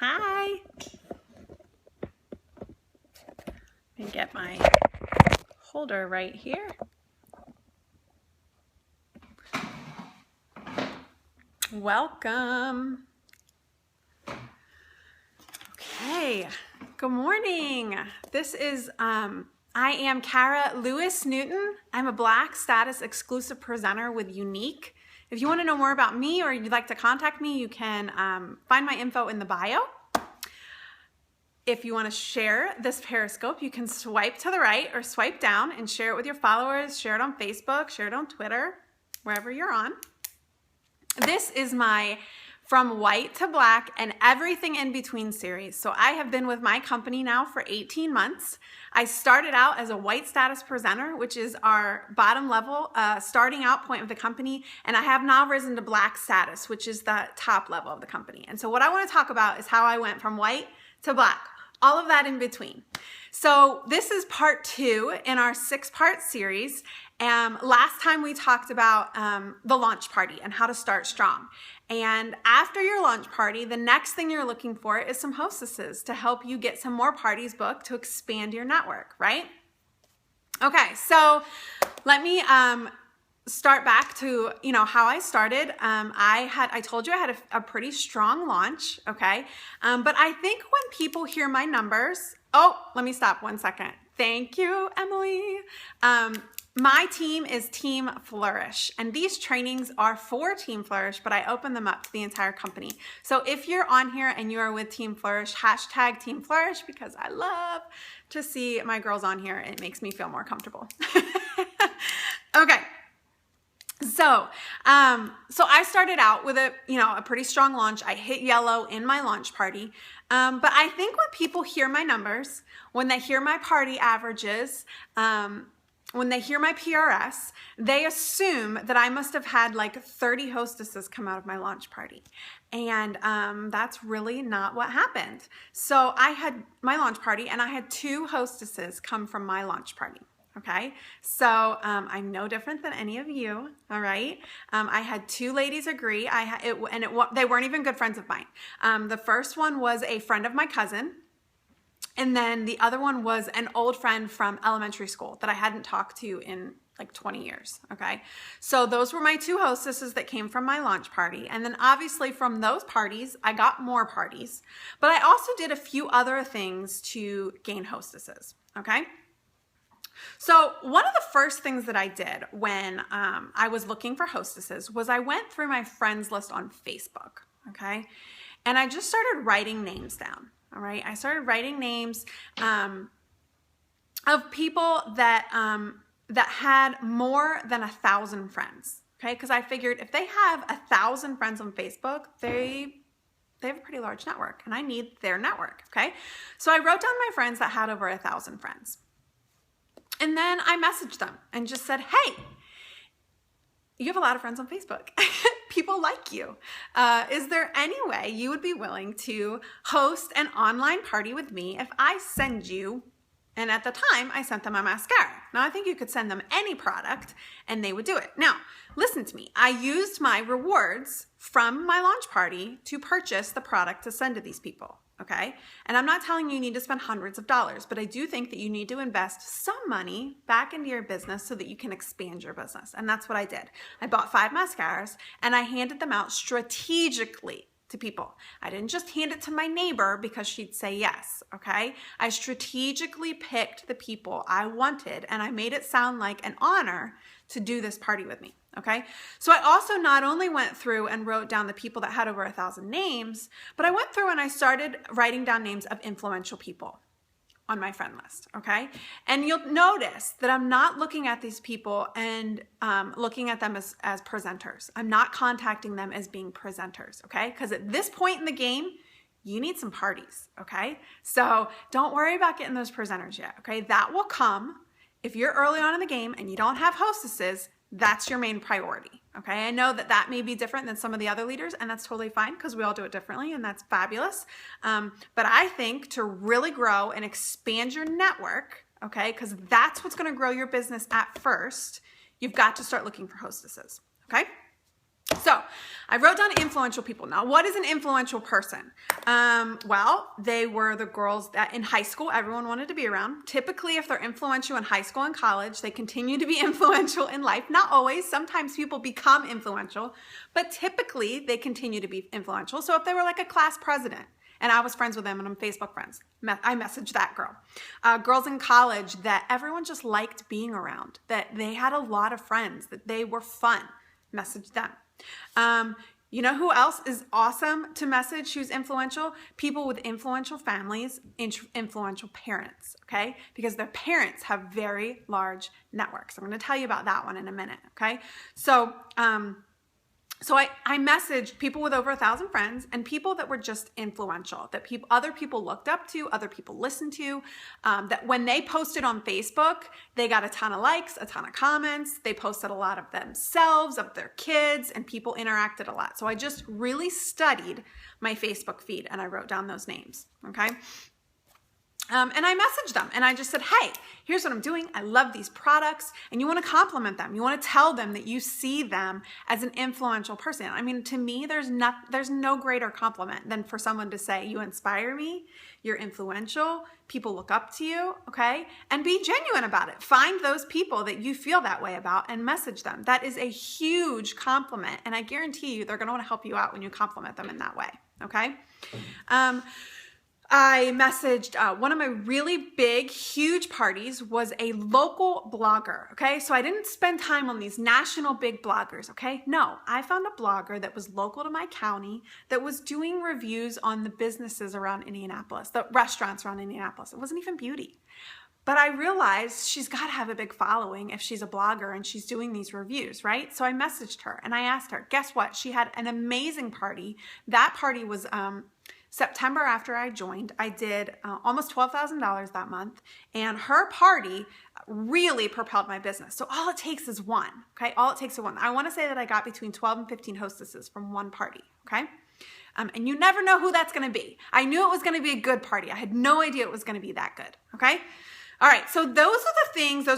Hi. Let me get my holder right here. Welcome. Okay, good morning. This is, I am Kara Lewis Newton. I'm a Black status exclusive presenter with Unique. If you want to know more about me or you'd like to contact me, you can find my info in the bio. If you want to share this Periscope, you can swipe to the right or swipe down and share it with your followers, share it on Facebook, share it on Twitter, wherever you're on. This is my From White to Black and Everything in Between series. So I have been with my company now for 18 months. I started out as a white status presenter, which is our bottom level starting out point of the company. And I have now risen to black status, which is the top level of the company. And so what I want to talk about is how I went from white to black, all of that in between. So this is part 2 in our 6-part series. Last time we talked about the launch party and how to start strong. And after your launch party, the next thing you're looking for is some hostesses to help you get some more parties booked to expand your network, right? Okay, so let me start back to how I started. I told you I had a pretty strong launch, okay? But I think when people hear my numbers, let me stop 1 second. Thank you, Emily. My team is Team Flourish, and these trainings are for Team Flourish, but I open them up to the entire company. So if you're on here and you are with Team Flourish, hashtag Team Flourish, because I love to see my girls on here. It makes me feel more comfortable. Okay. So I started out with a pretty strong launch. I hit yellow in my launch party. But I think when people hear my numbers, when they hear my party averages, when they hear my PRS, they assume that I must have had like 30 hostesses come out of my launch party. And that's really not what happened. So I had my launch party and I had 2 hostesses come from my launch party. Okay, so I'm no different than any of you, all right? I had 2 ladies agree. They weren't even good friends of mine. The first one was a friend of my cousin, and then the other one was an old friend from elementary school that I hadn't talked to in like 20 years, okay? So those were my 2 hostesses that came from my launch party. And then obviously from those parties, I got more parties, but I also did a few other things to gain hostesses, okay? So one of the first things that I did when I was looking for hostesses was I went through my friends list on Facebook, okay? And I just started writing names down, all right? I started writing names of people that had more than 1,000 friends, okay? Because I figured if they have 1,000 friends on Facebook, they have a pretty large network, and I need their network, okay? So I wrote down my friends that had over 1,000 friends. And then I messaged them and just said, hey, you have a lot of friends on Facebook. People like you. Is there any way you would be willing to host an online party with me if I send you, and at the time I sent them a mascara. Now I think you could send them any product and they would do it. Now, listen to me. I used my rewards from my launch party to purchase the product to send to these people. Okay. And I'm not telling you need to spend hundreds of dollars, but I do think that you need to invest some money back into your business so that you can expand your business. And that's what I did. I bought 5 mascaras and I handed them out strategically to people. I didn't just hand it to my neighbor because she'd say yes. Okay. I strategically picked the people I wanted and I made it sound like an honor to do this party with me. Okay. So I also not only went through and wrote down the people that had over 1,000 names, but I went through and I started writing down names of influential people on my friend list. Okay. And you'll notice that I'm not looking at these people and looking at them as presenters. I'm not contacting them as being presenters. Okay. Because at this point in the game, you need some parties. Okay. So don't worry about getting those presenters yet. Okay. That will come if you're early on in the game and you don't have hostesses. That's your main priority, okay? I know that may be different than some of the other leaders, and that's totally fine because we all do it differently, and that's fabulous. But I think to really grow and expand your network, okay, because that's what's going to grow your business at first, you've got to start looking for hostesses, okay? So I wrote down influential people. Now, what is an influential person? Well, they were the girls that in high school everyone wanted to be around. Typically, if they're influential in high school and college, they continue to be influential in life. Not always. Sometimes people become influential, but typically they continue to be influential. So if they were like a class president, and I was friends with them and I'm Facebook friends, I messaged that girl. Girls in college that everyone just liked being around, that they had a lot of friends, that they were fun, messaged them. You know who else is awesome to message who's influential? People with influential families, influential parents, okay? Because their parents have very large networks. I'm going to tell you about that one in a minute, okay? So I messaged people with over 1,000 friends and people that were just influential, that other people looked up to, other people listened to, that when they posted on Facebook, they got a ton of likes, a ton of comments. They posted a lot of themselves, of their kids, and people interacted a lot. So I just really studied my Facebook feed and I wrote down those names, okay? And I messaged them and I just said, hey, here's what I'm doing. I love these products. And you want to compliment them. You want to tell them that you see them as an influential person. I mean, to me, there's no greater compliment than for someone to say, you inspire me, you're influential, people look up to you, okay? And be genuine about it. Find those people that you feel that way about and message them. That is a huge compliment. And I guarantee you, they're going to want to help you out when you compliment them in that way, okay? I messaged one of my really big, huge parties was a local blogger, okay? So I didn't spend time on these national big bloggers, okay? No, I found a blogger that was local to my county that was doing reviews on the businesses around Indianapolis, the restaurants around Indianapolis. It wasn't even beauty. But I realized she's got to have a big following if she's a blogger and she's doing these reviews, right? So I messaged her and I asked her, guess what? She had an amazing party. That party was September after I joined. I did almost $12,000 that month, and her party really propelled my business. So all it takes is one, okay? All it takes is one. I want to say that I got between 12 and 15 hostesses from one party, okay? And you never know who that's going to be. I knew it was going to be a good party. I had no idea it was going to be that good, okay? All right, so those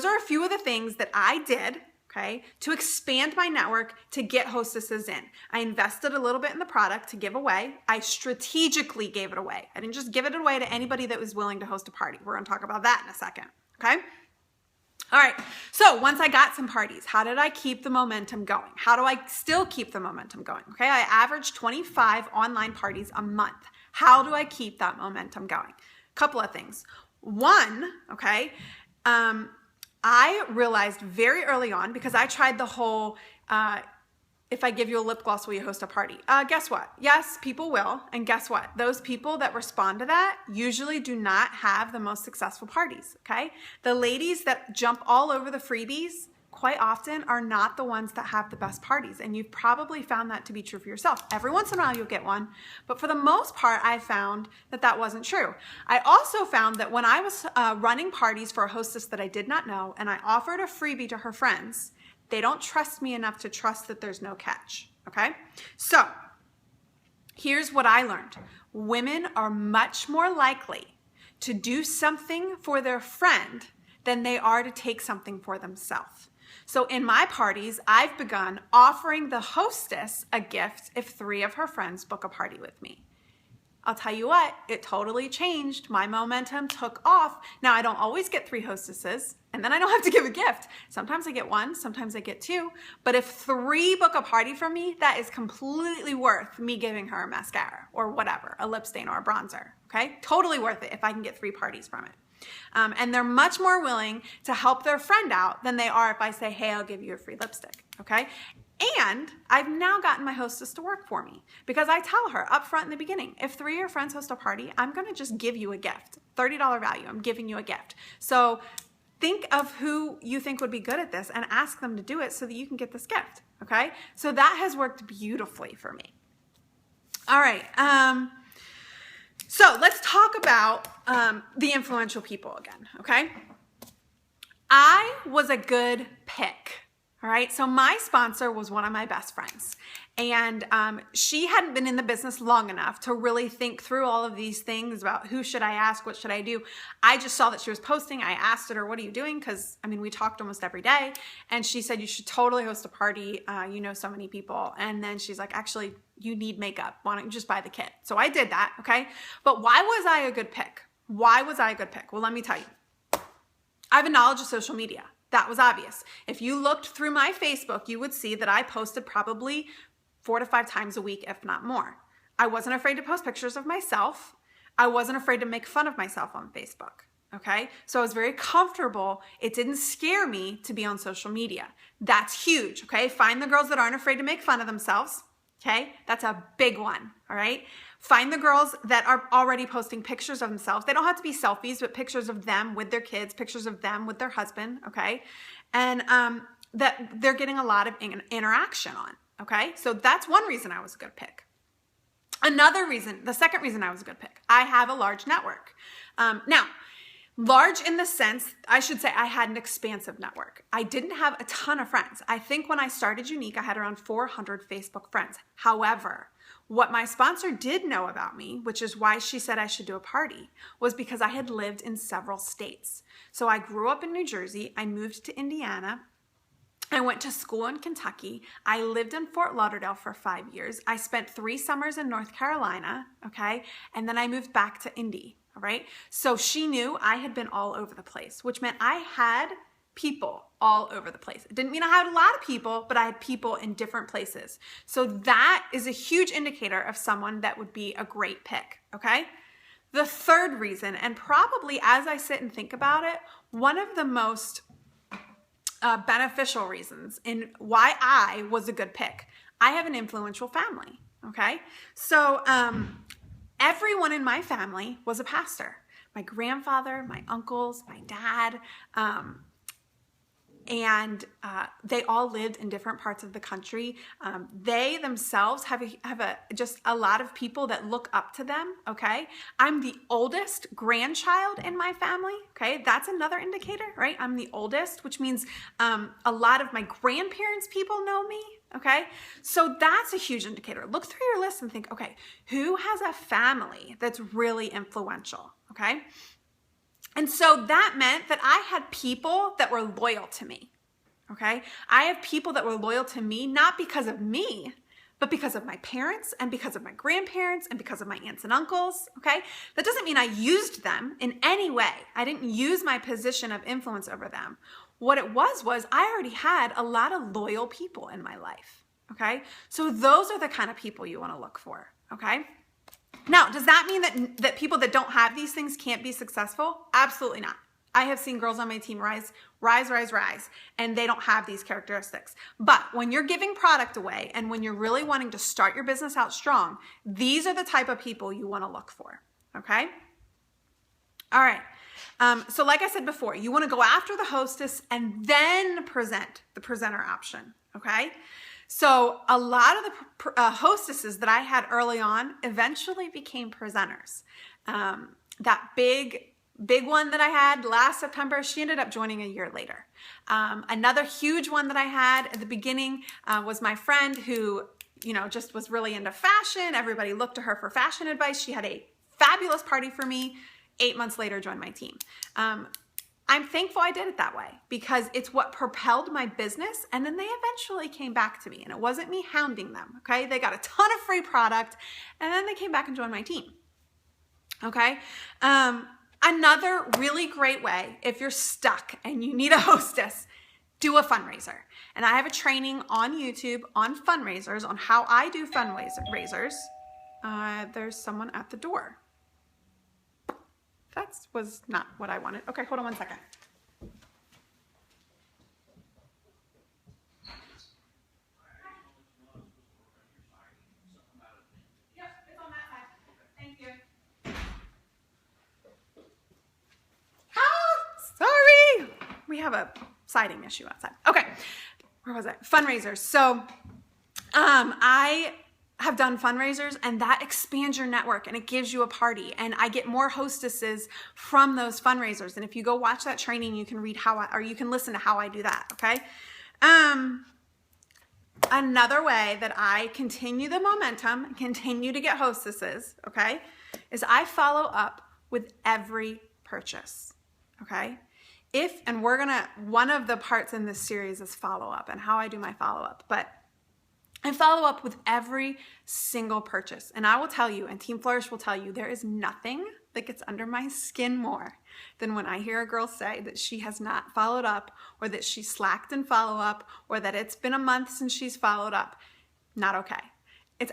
are a few of the things that I did, okay, to expand my network to get hostesses in. I invested a little bit in the product to give away. I strategically gave it away. I didn't just give it away to anybody that was willing to host a party. We're going to talk about that in a second, okay? All right, so once I got some parties, how did I keep the momentum going? How do I still keep the momentum going? Okay, I averaged 25 online parties a month. How do I keep that momentum going? Couple of things. One, okay, I realized very early on, because I tried the whole, if I give you a lip gloss, will you host a party? Guess what? Yes, people will. And guess what? Those people that respond to that usually do not have the most successful parties, okay? The ladies that jump all over the freebies quite often are not the ones that have the best parties. And you've probably found that to be true for yourself. Every once in a while you'll get one, but for the most part, I found that that wasn't true. I also found that when I was running parties for a hostess that I did not know, and I offered a freebie to her friends, they don't trust me enough to trust that there's no catch, okay? So here's what I learned. Women are much more likely to do something for their friend than they are to take something for themselves. So in my parties, I've begun offering the hostess a gift if 3 of her friends book a party with me. I'll tell you what, it totally changed. My momentum took off. Now, I don't always get 3 hostesses, and then I don't have to give a gift. Sometimes I get 1, sometimes I get 2. But if 3 book a party from me, that is completely worth me giving her a mascara or whatever, a lip stain or a bronzer, okay? Totally worth it if I can get 3 parties from it. And they're much more willing to help their friend out than they are if I say, hey, I'll give you a free lipstick, okay? And I've now gotten my hostess to work for me because I tell her up front in the beginning, if 3 of your friends host a party, I'm going to just give you a gift, $30 value. I'm giving you a gift. So think of who you think would be good at this and ask them to do it so that you can get this gift, okay? So that has worked beautifully for me. All right. So let's talk about the influential people again, okay? I was a good pick, All right, so my sponsor was one of my best friends, and she hadn't been in the business long enough to really think through all of these things about who should I ask, what should I do. I just saw that she was posting. I asked her, what are you doing? Because, I mean, we talked almost every day, and she said, you should totally host a party. You know so many people. And then she's like, actually, you need makeup. Why don't you just buy the kit? So I did that, okay? But why was I a good pick? Why was I a good pick? Well, let me tell you. I have a knowledge of social media. That was obvious. If you looked through my Facebook, you would see that I posted probably 4 to 5 times a week, if not more. I wasn't afraid to post pictures of myself. I wasn't afraid to make fun of myself on Facebook, okay? So I was very comfortable. It didn't scare me to be on social media. That's huge, okay? Find the girls that aren't afraid to make fun of themselves, okay? That's a big one, all right? Find the girls that are already posting pictures of themselves. They don't have to be selfies, but pictures of them with their kids, pictures of them with their husband, okay? And that they're getting a lot of interaction on, okay? So that's one reason I was a good pick. Another reason, the second reason I was a good pick, I have a large network. Now, large in the sense, I should say I had an expansive network. I didn't have a ton of friends. I think when I started Unique, I had around 400 Facebook friends. However, what my sponsor did know about me, which is why she said I should do a party, was because I had lived in several states. So I grew up in New Jersey. I moved to Indiana. I went to school in Kentucky. I lived in Fort Lauderdale for 5 years. I spent 3 summers in North Carolina, okay? And then I moved back to Indy, all right? So she knew I had been all over the place, which meant I had people all over the place. It didn't mean I had a lot of people, but I had people in different places. So that is a huge indicator of someone that would be a great pick, okay? The third reason, and probably as I sit and think about it, one of the most beneficial reasons in why I was a good pick. I have an influential family, okay? So everyone in my family was a pastor. My grandfather, my uncles, my dad, and they all lived in different parts of the country. They themselves have just a lot of people that look up to them, okay? I'm the oldest grandchild in my family, okay? That's another indicator, right? I'm the oldest, which means a lot of my grandparents' people know me, okay? So that's a huge indicator. Look through your list and think, okay, who has a family that's really influential, okay? And so that meant that I had people that were loyal to me, okay? I have people that were loyal to me, not because of me, but because of my parents and because of my grandparents and because of my aunts and uncles, okay? That doesn't mean I used them in any way. I didn't use my position of influence over them. What it was I already had a lot of loyal people in my life, okay? So those are the kind of people you want to look for, okay? Now, does that mean that people that don't have these things can't be successful? Absolutely not. I have seen girls on my team rise, and they don't have these characteristics. But when you're giving product away and when you're really wanting to start your business out strong, these are the type of people you want to look for, okay? All right. So like I said before, you want to go after the hostess and then present the presenter option, okay? So a lot of the hostesses that I had early on eventually became presenters. That big one that I had last September, she ended up joining a year later. Another huge one that I had at the beginning was my friend who, you know, just was really into fashion. Everybody looked to her for fashion advice. She had a fabulous party for me. 8 months later, joined my team. I'm thankful I did it that way because it's what propelled my business, and then they eventually came back to me, and it wasn't me hounding them, okay? They got a ton of free product, and then they came back and joined my team, okay? Another really great way, if you're stuck and you need a hostess, do a fundraiser. And I have a training on YouTube on fundraisers, on how I do fundraisers. There's someone at the door. That was not what I wanted. Okay, hold on one second. Yep, it's on that side. Thank you. Oh, sorry. We have a siding issue outside. Okay, where was it? Fundraisers. So I have done fundraisers, and that expands your network and it gives you a party, and I get more hostesses from those fundraisers. And if you go watch that training, you can read you can listen to how I do that, okay? Another way that I continue the momentum, continue to get hostesses, okay, is I follow up with every purchase, okay? One of the parts in this series is follow up and how I do my follow up, but I follow up with every single purchase. And I will tell you, and Team Flourish will tell you, there is nothing that gets under my skin more than when I hear a girl say that she has not followed up, or that she slacked in follow up, or that it's been a month since she's followed up. Not okay. It's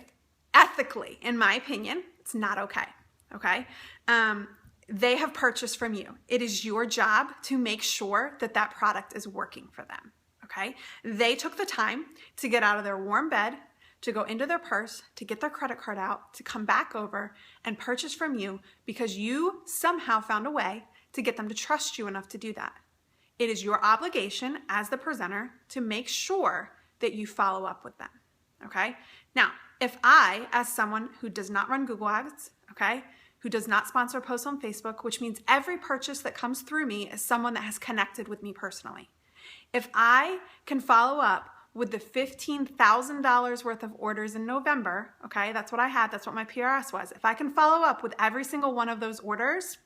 ethically, in my opinion, it's not okay. Okay? They have purchased from you. It is your job to make sure that that product is working for them. Okay? They took the time to get out of their warm bed, to go into their purse, to get their credit card out, to come back over and purchase from you because you somehow found a way to get them to trust you enough to do that. It is your obligation as the presenter to make sure that you follow up with them. Okay? Now, if I, as someone who does not run Google Ads, okay, who does not sponsor posts on Facebook, which means every purchase that comes through me is someone that has connected with me personally. If I can follow up with the $15,000 worth of orders in November, okay, that's what I had, that's what my PRS was. If I can follow up with every single one of those orders,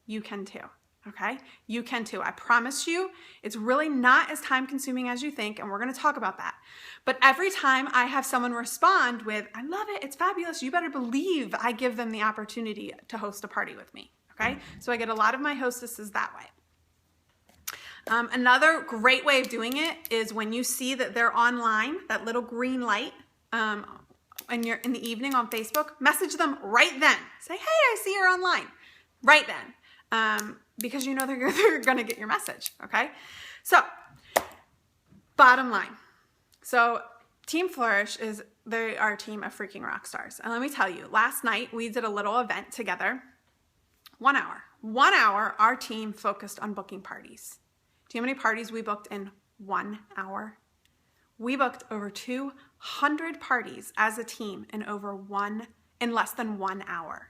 you can too, okay? You can too. I promise you, it's really not as time consuming as you think, and we're gonna talk about that. But every time I have someone respond with, I love it, it's fabulous, you better believe I give them the opportunity to host a party with me, okay? So I get a lot of my hostesses that way. Another great way of doing it is when you see that they're online, that little green light, and you're in the evening on Facebook, message them right then. Say, hey, I see you're online, right then, because you know they're going to get your message, okay? So, bottom line. So, Team Flourish they are a team of freaking rock stars. And let me tell you, last night we did a little event together, 1 hour. 1 hour, our team focused on booking parties. Do you know how many parties we booked in 1 hour? We booked over 200 parties as a team in less than 1 hour.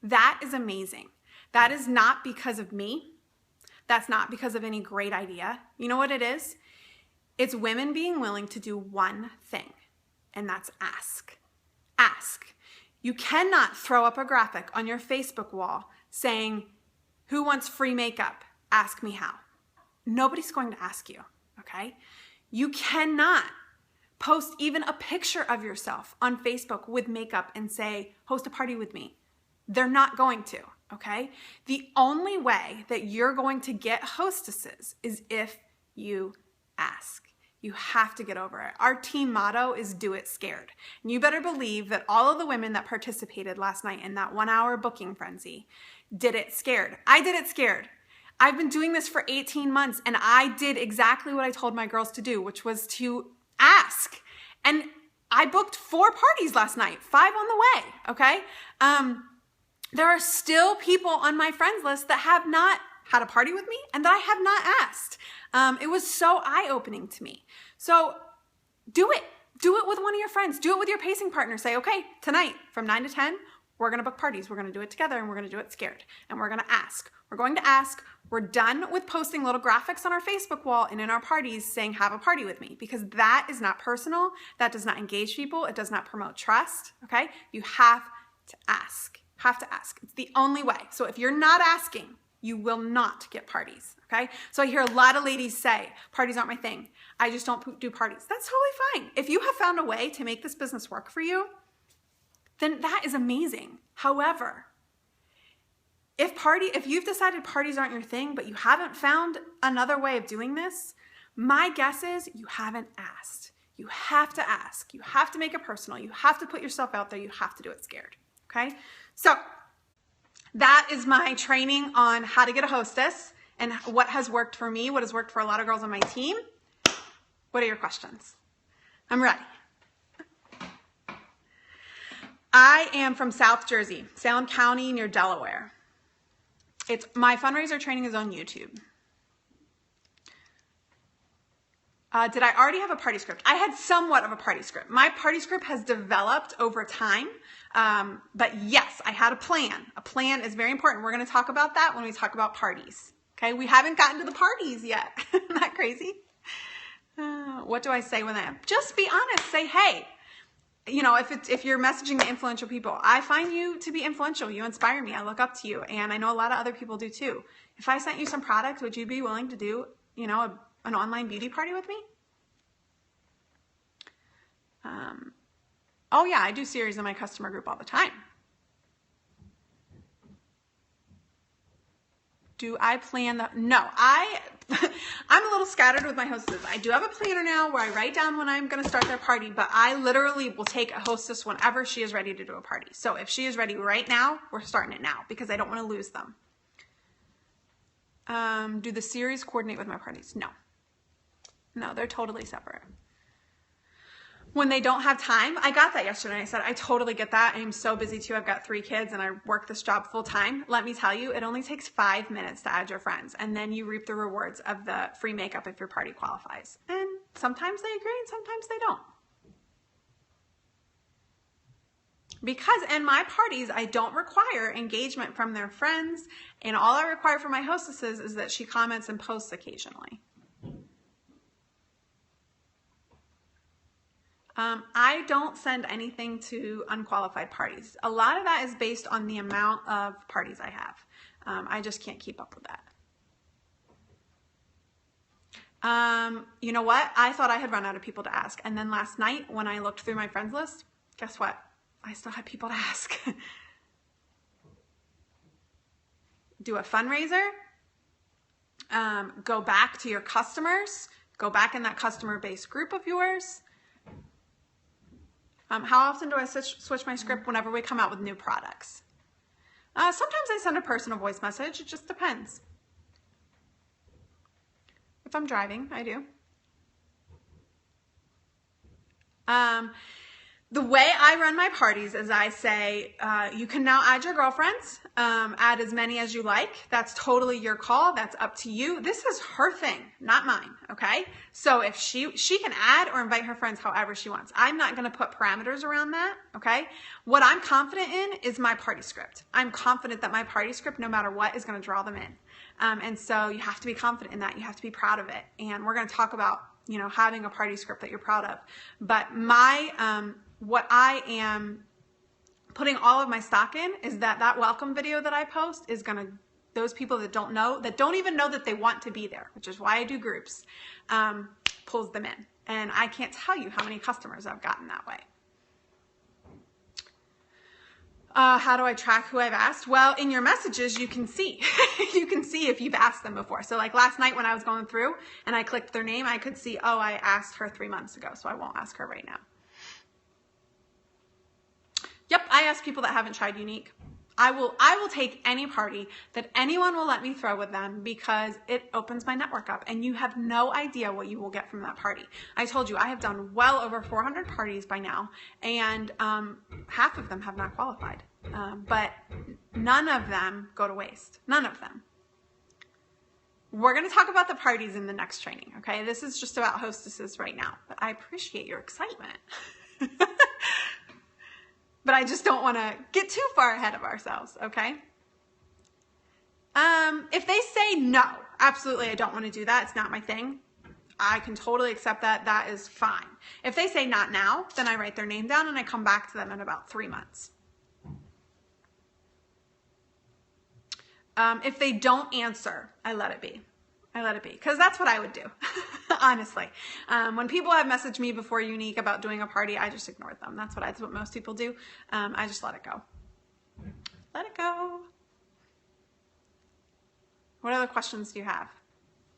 That is amazing. That is not because of me. That's not because of any great idea. You know what it is? It's women being willing to do one thing, and that's ask. Ask. You cannot throw up a graphic on your Facebook wall saying, who wants free makeup? Ask me how. Nobody's going to ask you, okay? You cannot post even a picture of yourself on Facebook with makeup and say, host a party with me. They're not going to, okay? The only way that you're going to get hostesses is if you ask. You have to get over it. Our team motto is do it scared. And you better believe that all of the women that participated last night in that 1 hour booking frenzy did it scared. I did it scared. I've been doing this for 18 months and I did exactly what I told my girls to do, which was to ask. And I booked 4 parties last night, 5 on the way, okay? There are still people on my friends list that have not had a party with me and that I have not asked. It was so eye-opening to me. So do it. Do it with one of your friends. Do it with your pacing partner. Say, okay, tonight from 9 to 10, we're going to book parties. We're going to do it together and we're going to do it scared. And we're going to ask. We're going to ask. We're done with posting little graphics on our Facebook wall and in our parties saying, have a party with me, because that is not personal. That does not engage people. It does not promote trust. Okay. You have to ask. Have to ask. It's the only way. So if you're not asking, you will not get parties. Okay. So I hear a lot of ladies say, parties aren't my thing. I just don't do parties. That's totally fine. If you have found a way to make this business work for you, then that is amazing. However, if you've decided parties aren't your thing, but you haven't found another way of doing this, my guess is you haven't asked. You have to ask. You have to make it personal. You have to put yourself out there. You have to do it scared. Okay? So that is my training on how to get a hostess and what has worked for me, what has worked for a lot of girls on my team. What are your questions? I'm ready. I am from South Jersey, Salem County near Delaware. My fundraiser training is on YouTube. Did I already have a party script? I had somewhat of a party script. My party script has developed over time, but yes, I had a plan. A plan is very important. We're going to talk about that when we talk about parties. Okay, we haven't gotten to the parties yet. Isn't that crazy? What do I say when just be honest. Say, hey, you know, if you're messaging the influential people, I find you to be influential. You inspire me. I look up to you. And I know a lot of other people do too. If I sent you some products, would you be willing to do, you know, an online beauty party with me? Oh yeah, I do series in my customer group all the time. Do I plan no, I'm a little scattered with my hostesses. I do have a planner now where I write down when I'm going to start their party, but I literally will take a hostess whenever she is ready to do a party. So if she is ready right now, we're starting it now because I don't want to lose them. Do the series coordinate with my parties? No. No, they're totally separate. When they don't have time, I got that yesterday. I said, I totally get that. I am so busy too. I've got 3 kids and I work this job full time. Let me tell you, it only takes 5 minutes to add your friends. And then you reap the rewards of the free makeup if your party qualifies. And sometimes they agree and sometimes they don't. Because in my parties, I don't require engagement from their friends. And all I require from my hostesses is that she comments and posts occasionally. I don't send anything to unqualified parties. A lot of that is based on the amount of parties I have. I just can't keep up with that. You know what? I thought I had run out of people to ask. And then last night when I looked through my friends list, guess what? I still had people to ask. Do a fundraiser. Go back to your customers. Go back in that customer-based group of yours. How often do I switch my script whenever we come out with new products? Sometimes I send a personal voice message. It just depends. If I'm driving, I do. The way I run my parties is I say, you can now add your girlfriends, add as many as you like. That's totally your call. That's up to you. This is her thing, not mine, okay? So if she can add or invite her friends however she wants. I'm not going to put parameters around that, okay? What I'm confident in is my party script. I'm confident that my party script, no matter what, is going to draw them in. And so you have to be confident in that. You have to be proud of it. And we're going to talk about, you know, having a party script that you're proud of. But my... what I am putting all of my stock in is that welcome video that I post is going to, those people that don't know, that don't even know that they want to be there, which is why I do groups, pulls them in. And I can't tell you how many customers I've gotten that way. How do I track who I've asked? Well, in your messages, you can see. You can see if you've asked them before. So like last night when I was going through and I clicked their name, I could see, oh, I asked her 3 months ago, so I won't ask her right now. Yep, I ask people that haven't tried Unique. I will take any party that anyone will let me throw with them because it opens my network up and you have no idea what you will get from that party. I told you I have done well over 400 parties by now and half of them have not qualified. But none of them go to waste. None of them. We're going to talk about the parties in the next training, okay? This is just about hostesses right now, but I appreciate your excitement. But I just don't want to get too far ahead of ourselves, okay? If they say no, absolutely I don't want to do that, it's not my thing, I can totally accept that. That is fine. If they say not now, then I write their name down and I come back to them in about 3 months. If they don't answer, I let it be. I let it be, because that's what I would do, honestly. When people have messaged me before Unique about doing a party, I just ignored them. That's what most people do. I just let it go. Let it go. What other questions do you have?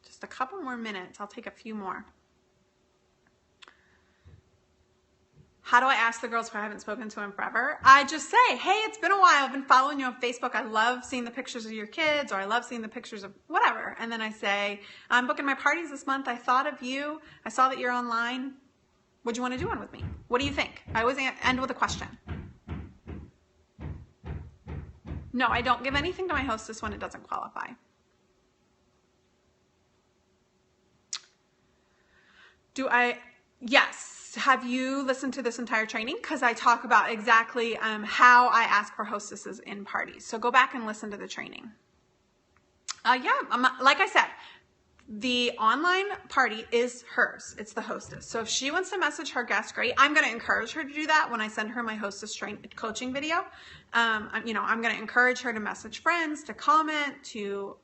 Just a couple more minutes. I'll take a few more. How do I ask the girls who I haven't spoken to in forever? I just say, hey, it's been a while. I've been following you on Facebook. I love seeing the pictures of your kids, or I love seeing the pictures of whatever. And then I say, I'm booking my parties this month. I thought of you. I saw that you're online. Would you want to do one with me? What do you think? I always end with a question. No, I don't give anything to my hostess when it doesn't qualify. Yes. Have you listened to this entire training? Because I talk about exactly how I ask for hostesses in parties. So go back and listen to the training. Yeah, like I said, the online party is hers. It's the hostess. So if she wants to message her guest, great. I'm going to encourage her to do that when I send her my hostess coaching video. I'm going to encourage her to message friends, to comment, to,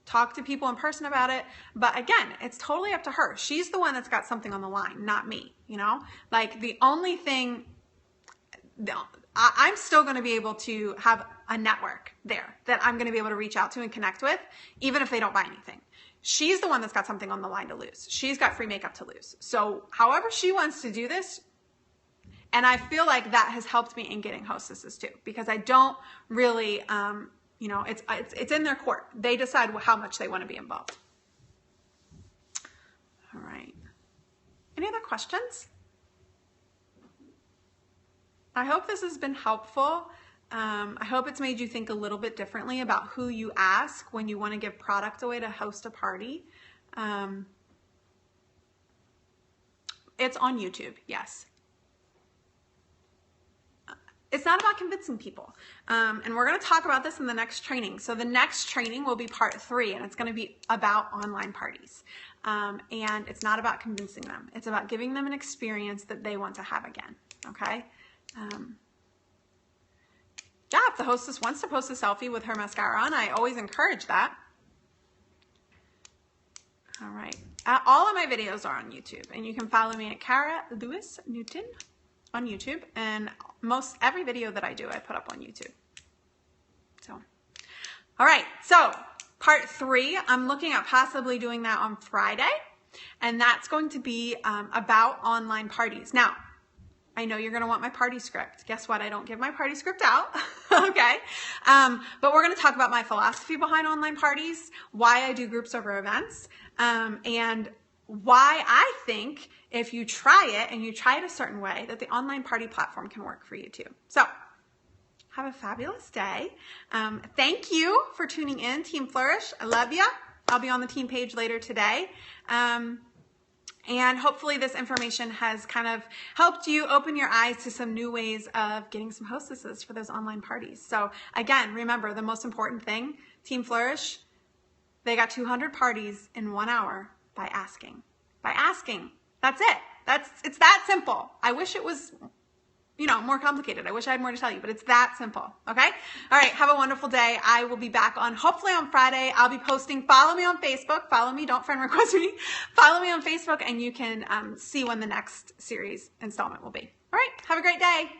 talk to people in person about it. But again, it's totally up to her. She's the one that's got something on the line, not me, Like the only thing, I'm still going to be able to have a network there that I'm going to be able to reach out to and connect with, even if they don't buy anything. She's the one that's got something on the line to lose. She's got free makeup to lose. So however she wants to do this, and I feel like that has helped me in getting hostesses too, because I don't really, it's in their court. They decide how much they want to be involved. All right. Any other questions? I hope this has been helpful. I hope it's made you think a little bit differently about who you ask when you want to give product away to host a party. It's on YouTube, yes. It's not about convincing people. And we're going to talk about this in the next training. So the next training will be part 3, and it's going to be about online parties. And it's not about convincing them. It's about giving them an experience that they want to have again, okay? Yeah, if the hostess wants to post a selfie with her mascara on, I always encourage that. All right. All of my videos are on YouTube, and you can follow me at Cara Lewis Newton on YouTube, and every video that I do, I put up on YouTube. So, all right. So part 3, I'm looking at possibly doing that on Friday, and that's going to be about online parties. Now, I know you're going to want my party script. Guess what? I don't give my party script out. Okay. But we're going to talk about my philosophy behind online parties, why I do groups over events, and why I think if you try it and you try it a certain way, that the online party platform can work for you too. So have a fabulous day. Thank you for tuning in, Team Flourish. I love you. I'll be on the team page later today. And hopefully this information has kind of helped you open your eyes to some new ways of getting some hostesses for those online parties. So again, remember the most important thing, Team Flourish, they got 200 parties in 1 hour by asking. By asking. That's it. It's that simple. I wish it was, more complicated. I wish I had more to tell you, but it's that simple. Okay? All right. Have a wonderful day. I will be back hopefully on Friday. I'll be posting. Follow me on Facebook. Follow me. Don't friend request me. Follow me on Facebook, and you can see when the next series installment will be. All right. Have a great day.